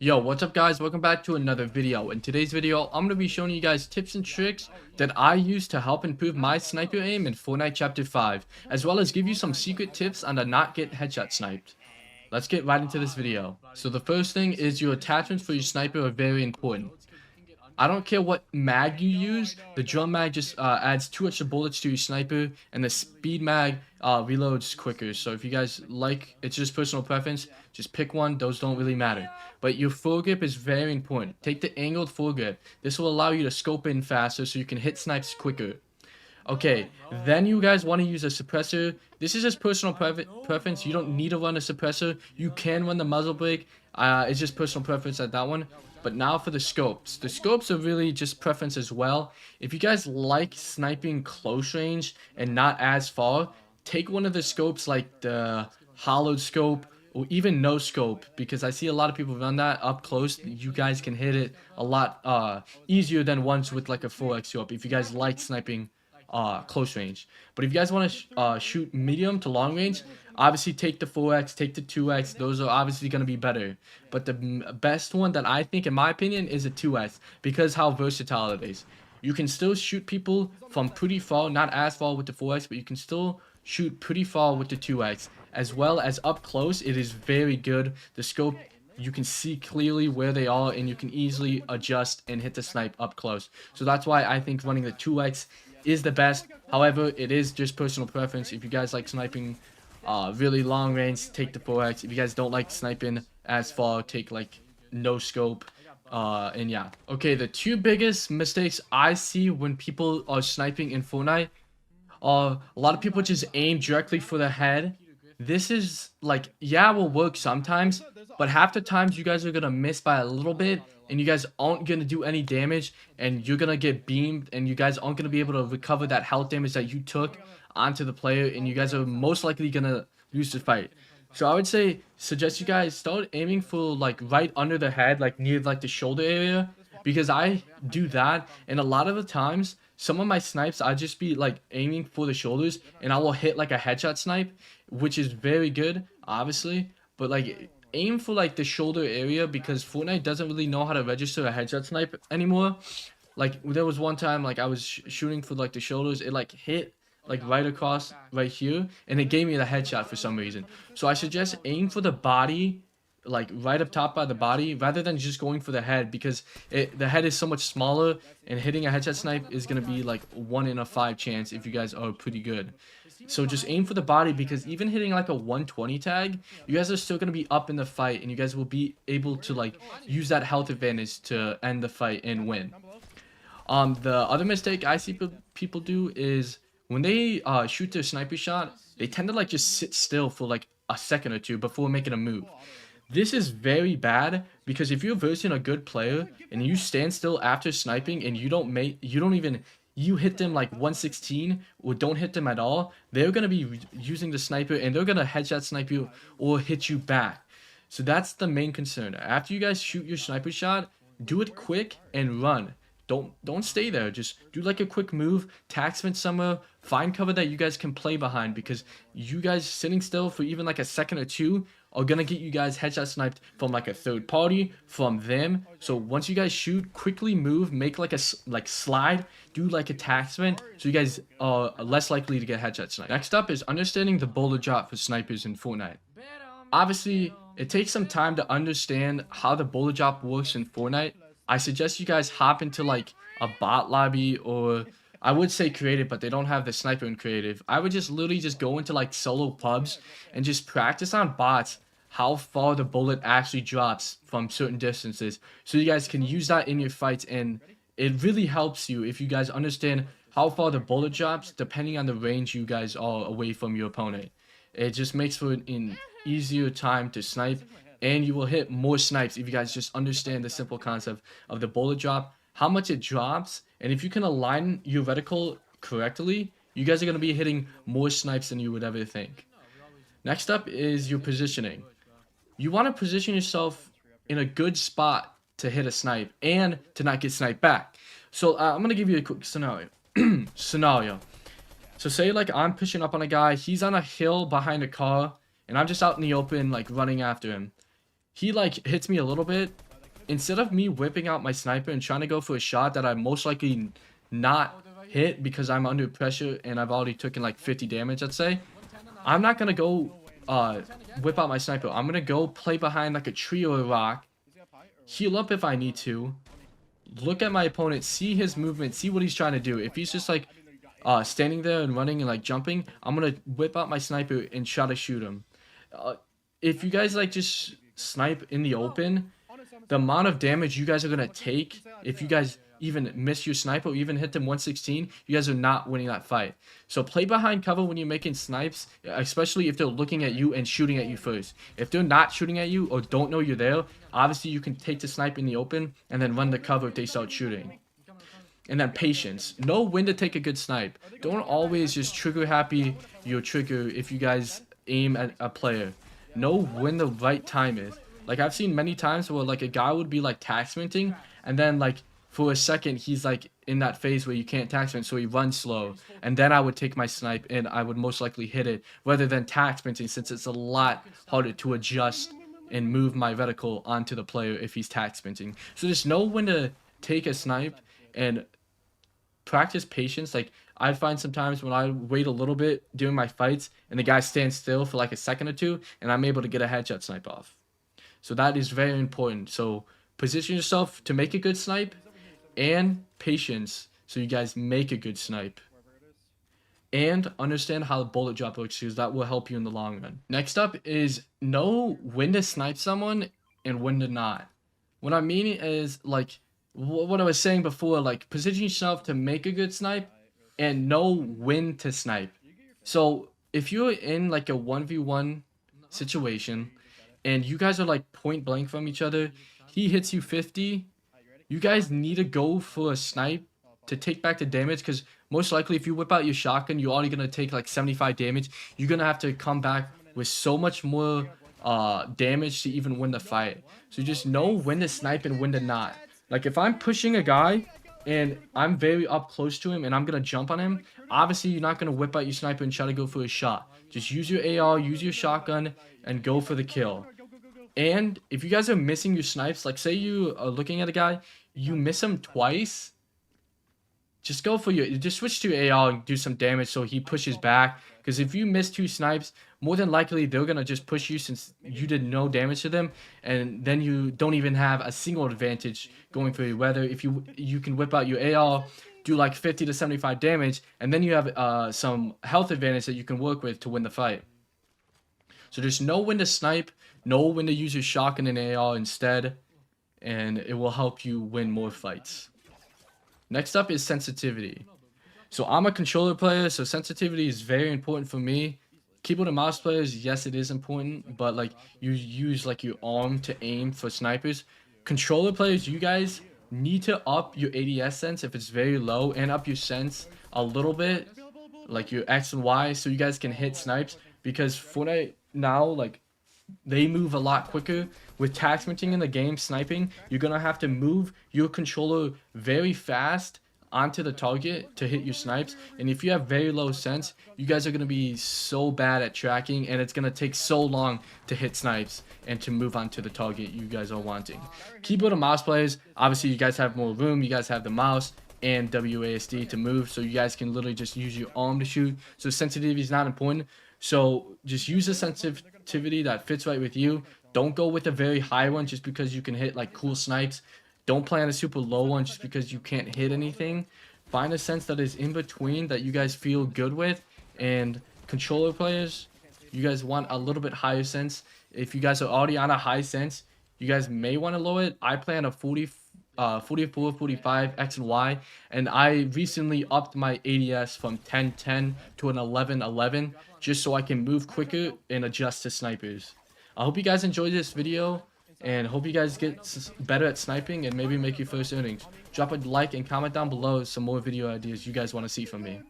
Yo, what's up guys? Welcome back to another video. In today's video, I'm going to be showing you guys tips and tricks that I use to help improve my sniper aim in Fortnite Chapter 5, as well as give you some secret tips on to not get headshot sniped. Let's get right into this video. So the first thing is your attachments for your sniper are very important. I don't care what mag you use, the drum mag just adds 2 extra bullets to your sniper, and the speed mag reloads quicker. So if you guys like, it's just personal preference, just pick one, those don't really matter. But your foregrip is very important. Take the angled foregrip. This will allow you to scope in faster so you can hit snipes quicker. Okay, then you guys want to use a suppressor. This is just personal preference. You don't need to run a suppressor. You can run the muzzle brake. It's just personal preference at that one. But now for the scopes. The scopes are really just preference as well. If you guys like sniping close range and not as far, take one of the scopes like the hollowed scope or even no scope, because I see a lot of people run that up close. You guys can hit it a lot easier than ones with like a 4x scope if you guys like sniping close range. But if you guys want to shoot medium to long range, obviously take the 4x, take the 2x. Those are obviously going to be better, but the best one that I think, in my opinion, is a 2x, because how versatile it is. You can still shoot people from pretty far, not as far with the 4x, but you can still shoot pretty far with the 2x, as well as up close. It is very good. The scope, you can see clearly where they are, and you can easily adjust and hit the snipe up close. So that's why I think running the 2x is the best. However, it is just personal preference. If you guys like sniping really long range, take the 4x. If you guys don't like sniping as far, take like no scope. And yeah. Okay, the two biggest mistakes I see when people are sniping in Fortnite are a lot of people just aim directly for the head. This is like, yeah, will work sometimes, but half the times you guys are gonna miss by a little bit, and you guys aren't gonna do any damage, and you're gonna get beamed, and you guys aren't gonna be able to recover that health damage that you took onto the player, and you guys are most likely gonna lose the fight. So I would suggest you guys start aiming for like right under the head, like near like the shoulder area, because I do that, and a lot of the times some of my snipes I just be like aiming for the shoulders, and I will hit like a headshot snipe, which is very good obviously, but like aim for like the shoulder area, because Fortnite doesn't really know how to register a headshot snipe anymore. Like there was one time like I was shooting for like the shoulders, it like hit like right across right here, and it gave me the headshot for some reason. So I suggest aim for the body, like right up top by the body, rather than just going for the head, because the head is so much smaller, and hitting a headshot snipe is gonna be like 1 in a 5 chance if you guys are pretty good. So just aim for the body, because even hitting like a 120 tag, you guys are still gonna be up in the fight, and you guys will be able to like use that health advantage to end the fight and win. The other mistake I see people do is when they shoot their sniper shot, they tend to like just sit still for like a second or two before making a move. This is very bad, because if you're versing a good player and you stand still after sniping and you hit them like 116 or don't hit them at all, they're going to be using the sniper, and they're going to headshot snipe you or hit you back. So that's the main concern. After you guys shoot your sniper shot, do it quick and run. Don't stay there. Just do like a quick move, taxman somewhere, find cover that you guys can play behind, because you guys sitting still for even like a second or two are gonna get you guys headshot sniped from like a third party, from them. So once you guys shoot, quickly move, make like a slide, do like a taxman, so you guys are less likely to get headshot sniped. Next up is understanding the bullet drop for snipers in Fortnite. Obviously, it takes some time to understand how the bullet drop works in Fortnite. I suggest you guys hop into like a bot lobby, or I would say creative, but they don't have the sniper in creative. I would just literally just go into like solo pubs and just practice on bots how far the bullet actually drops from certain distances, so you guys can use that in your fights. And it really helps you if you guys understand how far the bullet drops depending on the range you guys are away from your opponent. It just makes for an easier time to snipe, and you will hit more snipes if you guys just understand the simple concept of the bullet drop, how much it drops, and if you can align your reticle correctly, you guys are going to be hitting more snipes than you would ever think. Next up is your positioning. You want to position yourself in a good spot to hit a snipe and to not get sniped back. So I'm going to give you a quick scenario. So say like I'm pushing up on a guy, he's on a hill behind a car, and I'm just out in the open like running after him. He like hits me a little bit, instead of me whipping out my sniper and trying to go for a shot that I most likely not hit because I'm under pressure and I've already taken like 50 damage, let's say, I'm not gonna go whip out my sniper. I'm gonna go play behind like a tree or a rock, heal up if I need to, look at my opponent, see his movement, see what he's trying to do. If he's just like standing there and running and like jumping, I'm gonna whip out my sniper and try to shoot him. If you guys like just snipe in the open, the amount of damage you guys are gonna take, if you guys even miss your sniper or even hit them 116, you guys are not winning that fight. So play behind cover when you're making snipes, especially if they're looking at you and shooting at you first. If they're not shooting at you or don't know you're there, obviously you can take the snipe in the open and then run the cover if they start shooting. And then patience. Know when to take a good snipe. Don't always just trigger happy your trigger if you guys aim at a player. Know when the right time is. Like, I've seen many times where like a guy would be like tax minting, and then like for a second he's like in that phase where you can't tax mint, so he runs slow, and then I would take my snipe and I would most likely hit it rather than tax minting, since it's a lot harder to adjust and move my reticle onto the player if he's tax minting. So just know when to take a snipe and practice patience. Like, I find sometimes when I wait a little bit during my fights and the guy stands still for like a second or two, and I'm able to get a headshot snipe off. So that is very important. So position yourself to make a good snipe, and patience so you guys make a good snipe. And understand how the bullet drop works, because that will help you in the long run. Next up is know when to snipe someone and when to not. What I mean is, like, what I was saying before, like, position yourself to make a good snipe and know when to snipe. So if you're in like a 1v1 situation and you guys are like point blank from each other, he hits you 50, you guys need to go for a snipe to take back the damage, because most likely if you whip out your shotgun, you're already going to take like 75 damage. You're going to have to come back with so much more damage to even win the fight. So just know when to snipe and when to not. Like, if I'm pushing a guy and I'm very up close to him and I'm going to jump on him, obviously you're not going to whip out your sniper and try to go for a shot. Just use your AR, use your shotgun, and go for the kill. And if you guys are missing your snipes, like say you are looking at a guy, you miss him twice, just go for just switch to AR and do some damage so he pushes back. Because if you miss 2 snipes, more than likely they're going to just push you since you did no damage to them. And then you don't even have a single advantage going for you. Whether if you can whip out your AR, do like 50 to 75 damage, and then you have some health advantage that you can work with to win the fight. So just know when to snipe, know when to use your shotgun and AR instead, and it will help you win more fights. Next up is sensitivity. So I'm a controller player, so sensitivity is very important for me. Keyboard and mouse players, yes, it is important, but like you use like your arm to aim for snipers. Controller players, you guys need to up your ADS sense if it's very low, and up your sense a little bit, like your X and Y, so you guys can hit snipes. Because Fortnite now, like, they move a lot quicker. With tax minting in the game, sniping, you're gonna have to move your controller very fast onto the target to hit your snipes. And if you have very low sense, you guys are gonna be so bad at tracking, and it's gonna take so long to hit snipes and to move on to the target you guys are wanting. Keyboard and mouse players, obviously you guys have more room, you guys have the mouse and WASD to move, so you guys can literally just use your arm to shoot. So sensitivity is not important. So just use a sensitivity that fits right with you. Don't go with a very high one just because you can hit like cool snipes. Don't play on a super low one just because you can't hit anything. Find a sense that is in between that you guys feel good with. And controller players, you guys want a little bit higher sense. If you guys are already on a high sense, you guys may want to lower it. I play on a 44, 45 X and Y, and I recently upped my ADS from 10-10 to an 11-11 just so I can move quicker and adjust to snipers. I hope you guys enjoyed this video, and hope you guys get better at sniping and maybe make your first earnings. Drop a like and comment down below some more video ideas you guys want to see from me.